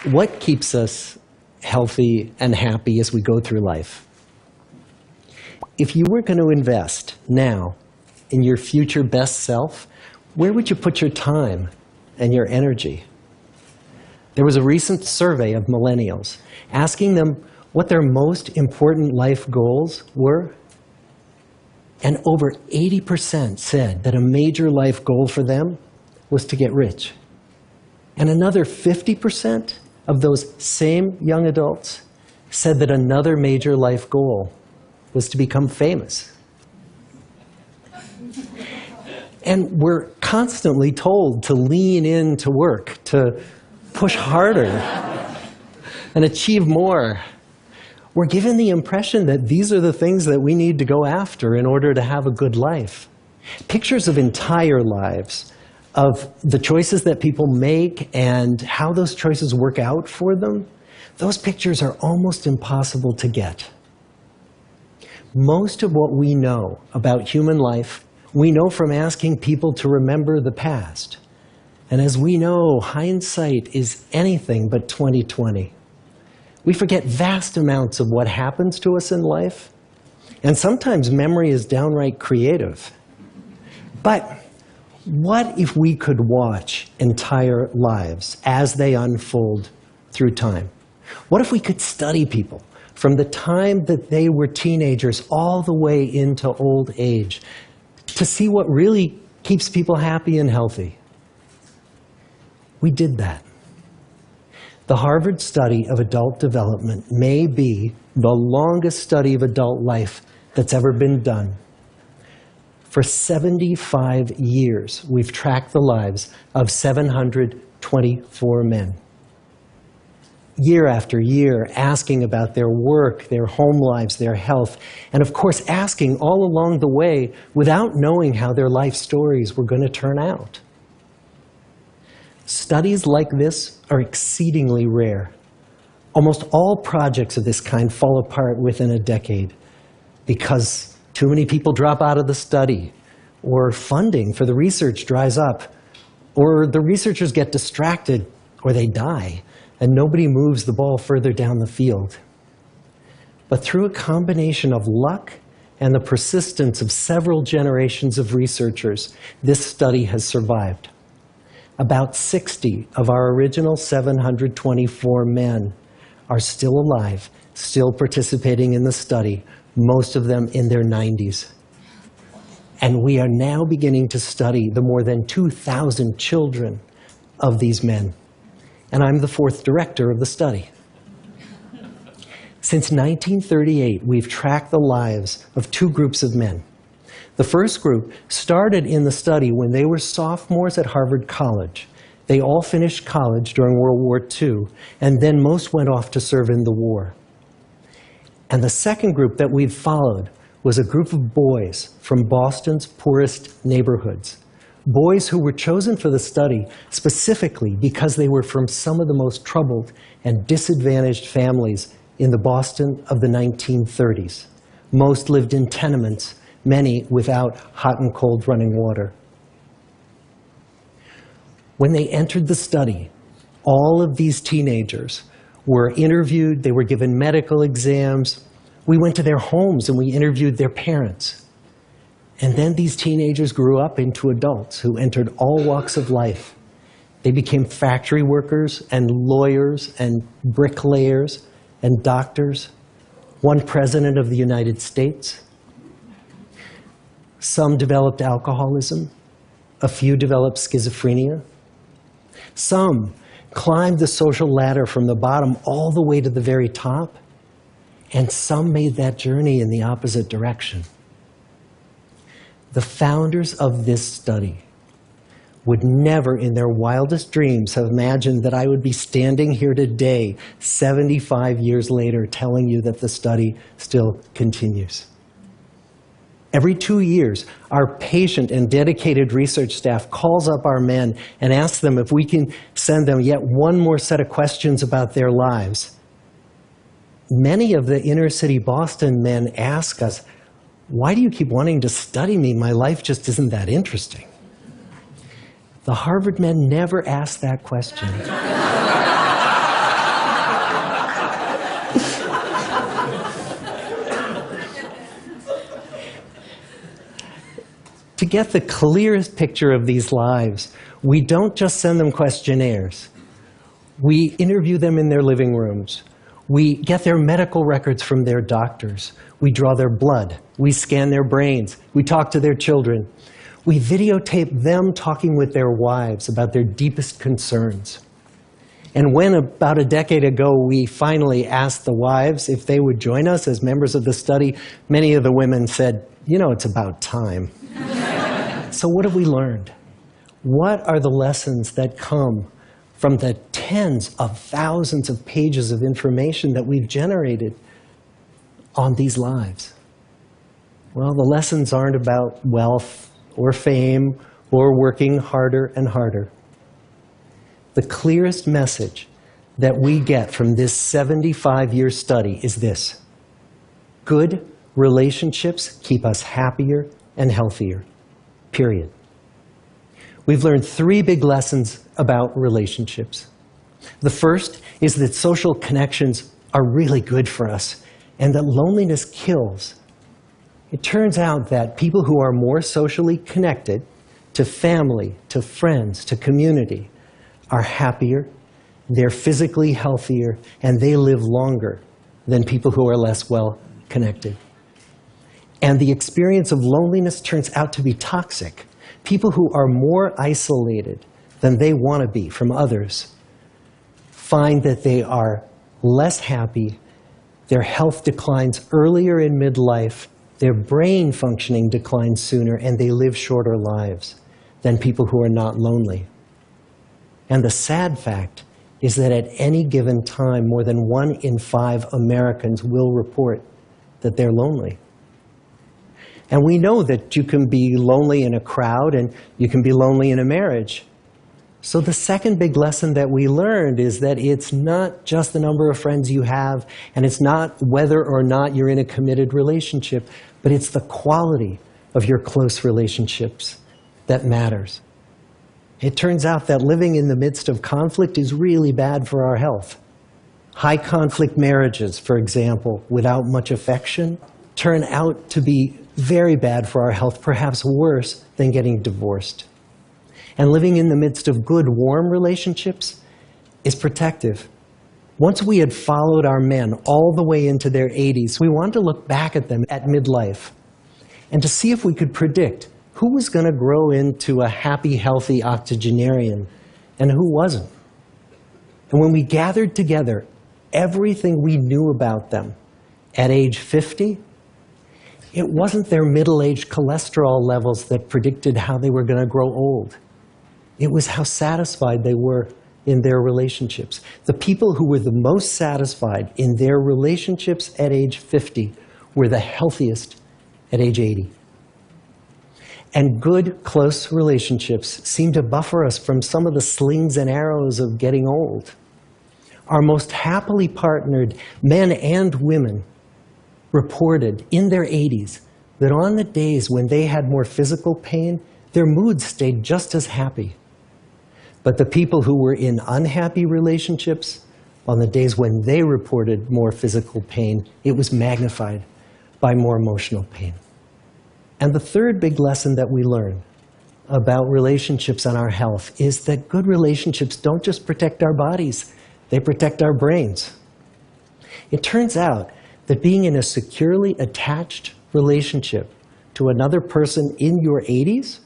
What keeps us healthy and happy as we go through life? If you were going to invest now in your future best self, where would you put your time and your energy? There was a recent survey of millennials asking them what their most important life goals were. And over 80% said that a major life goal for them was to get rich. And another 50% of those same young adults said that another major life goal was to become famous. And we're constantly told to lean into work, to push harder and achieve more. We're given the impression that these are the things that we need to go after in order to have a good life. Pictures of entire lives, of the choices that people make and how those choices work out for them, those pictures are almost impossible to get. Most of what we know about human life, we know from asking people to remember the past. And as we know, hindsight is anything but 20/20. We forget vast amounts of what happens to us in life, and sometimes memory is downright creative. But what if we could watch entire lives as they unfold through time? What if we could study people from the time that they were teenagers all the way into old age to see what really keeps people happy and healthy? We did that. The Harvard study of adult development may be the longest study of adult life that's ever been done. For 75 years, we've tracked the lives of 724 men. Year after year, asking about their work, their home lives, their health, and of course asking all along the way without knowing how their life stories were going to turn out. Studies like this are exceedingly rare. Almost all projects of this kind fall apart within a decade because too many people drop out of the study, or funding for the research dries up, or the researchers get distracted, or they die, and nobody moves the ball further down the field. But through a combination of luck and the persistence of several generations of researchers, this study has survived. About 60 of our original 724 men are still alive, still participating in the study, most of them in their 90s. And we are now beginning to study the more than 2,000 children of these men. And I'm the fourth director of the study. Since 1938, we've tracked the lives of two groups of men. The first group started in the study when they were sophomores at Harvard College. They all finished college during World War II, and then most went off to serve in the war. And the second group that we've followed was a group of boys from Boston's poorest neighborhoods. Boys who were chosen for the study specifically because they were from some of the most troubled and disadvantaged families in the Boston of the 1930s. Most lived in tenements, many without hot and cold running water. When they entered the study, all of these teenagers were interviewed, they were given medical exams. We went to their homes and we interviewed their parents. And then these teenagers grew up into adults who entered all walks of life. They became factory workers and lawyers and bricklayers and doctors, one president of the United States. Some developed alcoholism, a few developed schizophrenia. Some climbed the social ladder from the bottom all the way to the very top, and some made that journey in the opposite direction. The founders of this study would never in their wildest dreams have imagined that I would be standing here today, 75 years later, telling you that the study still continues. Every 2 years, our patient and dedicated research staff calls up our men and asks them if we can send them yet one more set of questions about their lives. Many of the inner city Boston men ask us, "Why do you keep wanting to study me? My life just isn't that interesting." The Harvard men never asked that question. to get the clearest picture of these lives, we don't just send them questionnaires. We interview them in their living rooms. We get their medical records from their doctors. We draw their blood. We scan their brains. We talk to their children. We videotape them talking with their wives about their deepest concerns. And when, about a decade ago, we finally asked the wives if they would join us as members of the study, many of the women said, "You know, it's about time." So what have we learned? What are the lessons that come from the tens of thousands of pages of information that we've generated on these lives? Well, the lessons aren't about wealth or fame or working harder and harder. The clearest message that we get from this 75-year study is this: good relationships keep us happier and healthier, period. We've learned three big lessons about relationships. The first is that social connections are really good for us and that loneliness kills. It turns out that people who are more socially connected to family, to friends, to community are happier, they're physically healthier, and they live longer than people who are less well connected. And the experience of loneliness turns out to be toxic. People who are more isolated than they want to be from others find that they are less happy, their health declines earlier in midlife, their brain functioning declines sooner, and they live shorter lives than people who are not lonely. And the sad fact is that at any given time, more than 1 in 5 Americans will report that they're lonely. And we know that you can be lonely in a crowd and you can be lonely in a marriage. So the second big lesson that we learned is that it's not just the number of friends you have, and it's not whether or not you're in a committed relationship, but it's the quality of your close relationships that matters. It turns out that living in the midst of conflict is really bad for our health. High conflict marriages, for example, without much affection, turn out to be very bad for our health, perhaps worse than getting divorced. And living in the midst of good, warm relationships is protective. Once we had followed our men all the way into their 80s, we wanted to look back at them at midlife and to see if we could predict who was going to grow into a happy, healthy octogenarian and who wasn't. And when we gathered together everything we knew about them at age 50, it wasn't their middle-aged cholesterol levels that predicted how they were going to grow old. It was how satisfied they were in their relationships. The people who were the most satisfied in their relationships at age 50 were the healthiest at age 80. And good, close relationships seem to buffer us from some of the slings and arrows of getting old. Our most happily partnered men and women reported in their 80s that on the days when they had more physical pain, their moods stayed just as happy. But the people who were in unhappy relationships, on the days when they reported more physical pain, it was magnified by more emotional pain. And the third big lesson that we learn about relationships and our health is that good relationships don't just protect our bodies, they protect our brains. It turns out that being in a securely attached relationship to another person in your 80s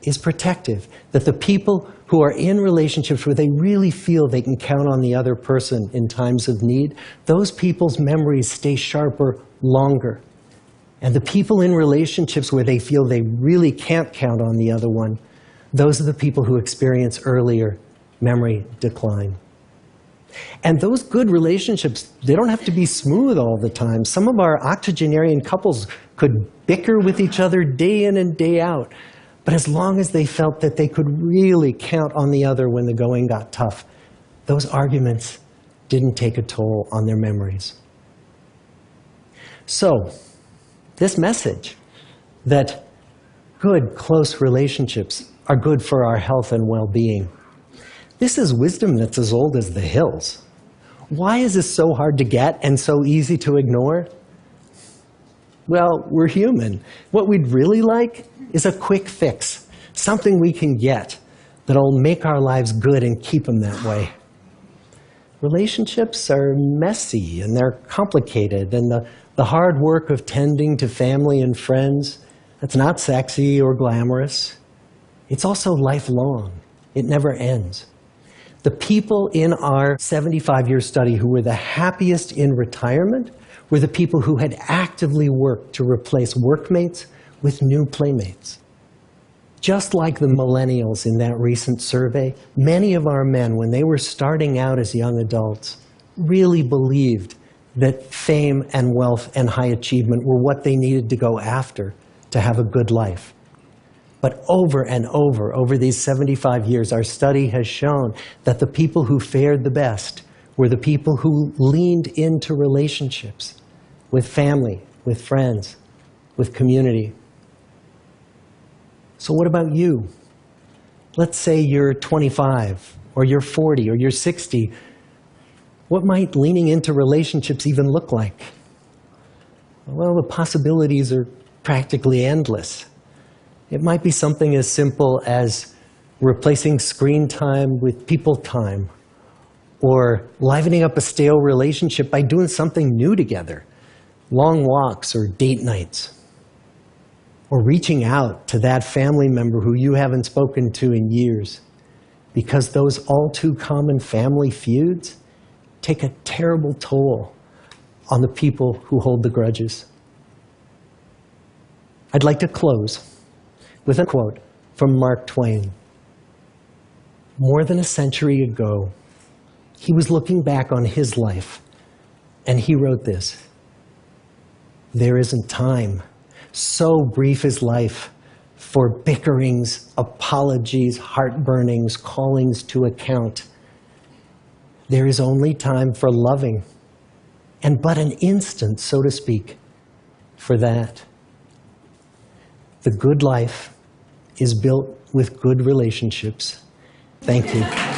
is protective. That the people who are in relationships where they really feel they can count on the other person in times of need, those people's memories stay sharper longer. And the people in relationships where they feel they really can't count on the other one, those are the people who experience earlier memory decline. And those good relationships, they don't have to be smooth all the time. Some of our octogenarian couples could bicker with each other day in and day out. But as long as they felt that they could really count on the other when the going got tough, those arguments didn't take a toll on their memories. So, this message that good, close relationships are good for our health and well-being, this is wisdom that's as old as the hills. Why is this so hard to get and so easy to ignore? Well, we're human. What we'd really like is a quick fix, something we can get that'll make our lives good and keep them that way. Relationships are messy and they're complicated, and the hard work of tending to family and friends, that's not sexy or glamorous. It's also lifelong. It never ends. The people in our 75-year study who were the happiest in retirement were the people who had actively worked to replace workmates with new playmates. Just like the millennials in that recent survey, many of our men, when they were starting out as young adults, really believed that fame and wealth and high achievement were what they needed to go after to have a good life. But over and over these 75 years, our study has shown that the people who fared the best were the people who leaned into relationships with family, with friends, with community. So what about you? Let's say you're 25, or you're 40, or you're 60. What might leaning into relationships even look like? Well, the possibilities are practically endless. It might be something as simple as replacing screen time with people time, or livening up a stale relationship by doing something new together, long walks or date nights, or reaching out to that family member who you haven't spoken to in years, because those all too common family feuds take a terrible toll on the people who hold the grudges. I'd like to close with a quote from Mark Twain. More than a century ago, he was looking back on his life, and he wrote this: "There isn't time, so brief is life, for bickerings, apologies, heartburnings, callings to account. There is only time for loving, and but an instant, so to speak, for that." The good life is built with good relationships. Thank you.